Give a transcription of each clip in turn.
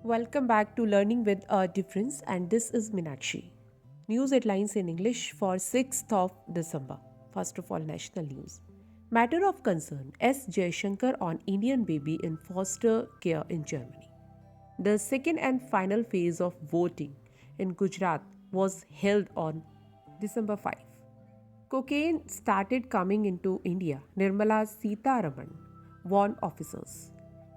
Welcome back to Learning with a Difference, and this is Minakshi. News headlines in English for 6th of December. First of all, national news. Matter of concern: S. Jaishankar on Indian baby in foster care in Germany. The second and final phase of voting in Gujarat was held on December 5. Cocaine started coming into India, Nirmala Sitharaman warned officers,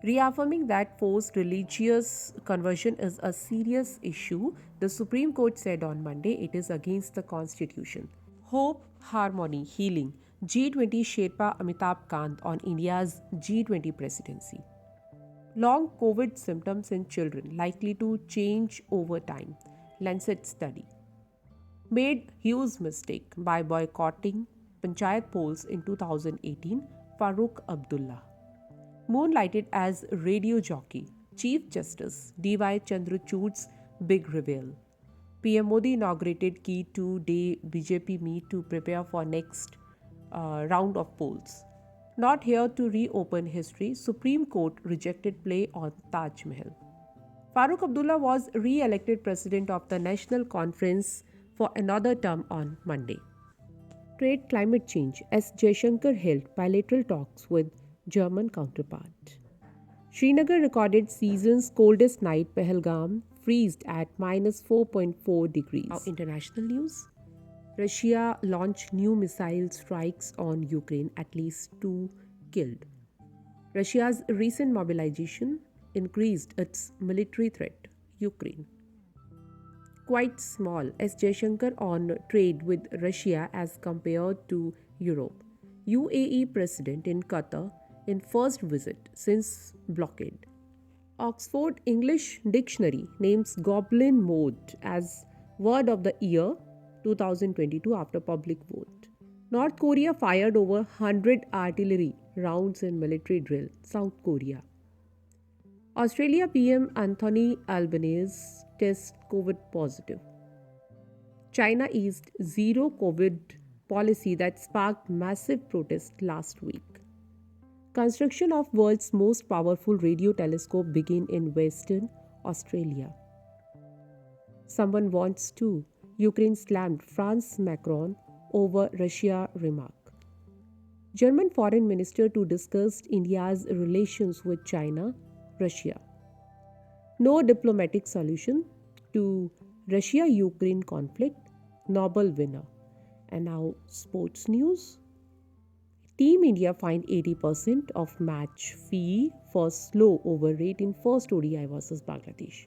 reaffirming that forced religious conversion is a serious issue. The Supreme Court said on Monday it is against the Constitution. Hope, harmony, healing. G20 Sherpa Amitabh Kant on India's G20 presidency. Long COVID symptoms in children likely to change over time. Lancet study made huge mistake by boycotting panchayat polls in 2018. Farooq Abdullah moonlighted as radio jockey. Chief Justice D.Y. Chandrachud's big reveal. PM Modi inaugurated key two-day BJP meet to prepare for next round of polls. Not here to reopen history, Supreme Court rejected play on Taj Mahal. Farooq Abdullah was re-elected president of the National Conference for another term on Monday. Trade climate change as Jaishankar held bilateral talks with German counterpart. Srinagar recorded season's coldest night. Pahalgam freezed at minus 4.4 degrees. Now, international news. Russia launched new missile strikes on Ukraine, at least 2 killed. Russia's recent mobilization increased its military threat. Ukraine quite small as Jaishankar on trade with Russia as compared to Europe. UAE president in Qatar in first visit since blockade. Oxford English Dictionary names goblin mode as word of the year 2022 after public vote. North Korea fired over 100 artillery rounds in military drill. South Korea. Australia PM Anthony Albanese test COVID positive. China eased zero COVID policy that sparked massive protest last week. Construction of world's most powerful radio telescope begin in Western Australia. Someone wants to. Ukraine slammed France Macron over Russia remark. German foreign minister to discuss India's relations with China, Russia. No diplomatic solution to Russia-Ukraine conflict, Nobel winner. And now sports news. Team India fined 80% of match fee for slow over rate in first ODI versus Bangladesh.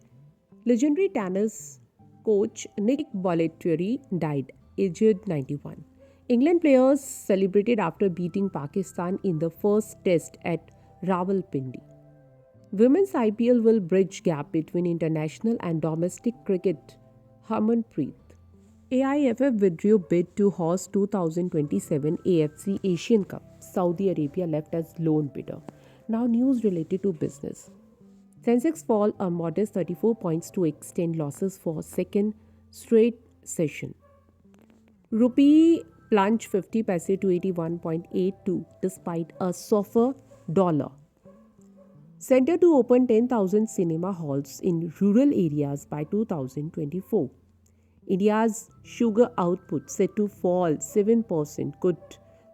Legendary tennis coach Nick Bollettieri died, aged 91. England players celebrated after beating Pakistan in the first test at Rawalpindi. Women's IPL will bridge gap between international and domestic cricket. Harmanpreet. AIFF withdrew bid to host 2027 AFC Asian Cup. Saudi Arabia left as lone bidder. Now news related to business. Sensex fall a modest 34 points to extend losses for second straight session. Rupee plunged 50 paise to 81.82 despite a softer dollar. Center to open 10,000 cinema halls in rural areas by 2024. India's sugar output set to fall 7% could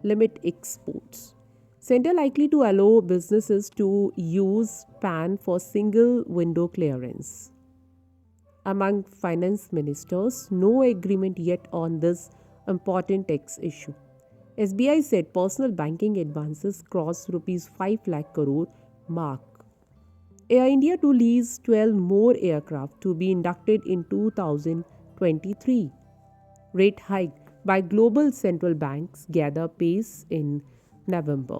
limit exports. Center likely to allow businesses to use PAN for single window clearance. Among finance ministers, no agreement yet on this important tax issue. SBI said personal banking advances crossed rupees 5 lakh crore mark. Air India to lease 12 more aircraft to be inducted in 2023. Rate hike by global central banks gather pace in November.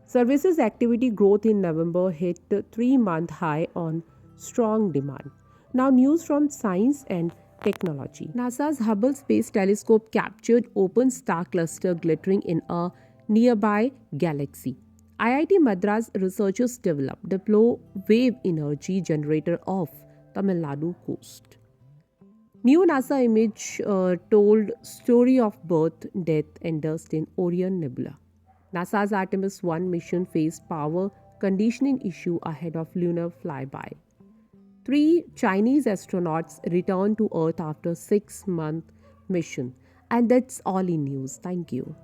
Services activity growth in November hit a 3-month high on strong demand. Now news from science and technology. NASA's Hubble Space Telescope captured open star cluster glittering in a nearby galaxy. IIT Madras researchers developed deploy wave energy generator off Tamil Nadu coast. New NASA image told story of birth, death, and dust in Orion Nebula. NASA's Artemis 1 mission faced power conditioning issue ahead of lunar flyby. Three Chinese astronauts returned to Earth after 6 month mission. And that's all in news. Thank you.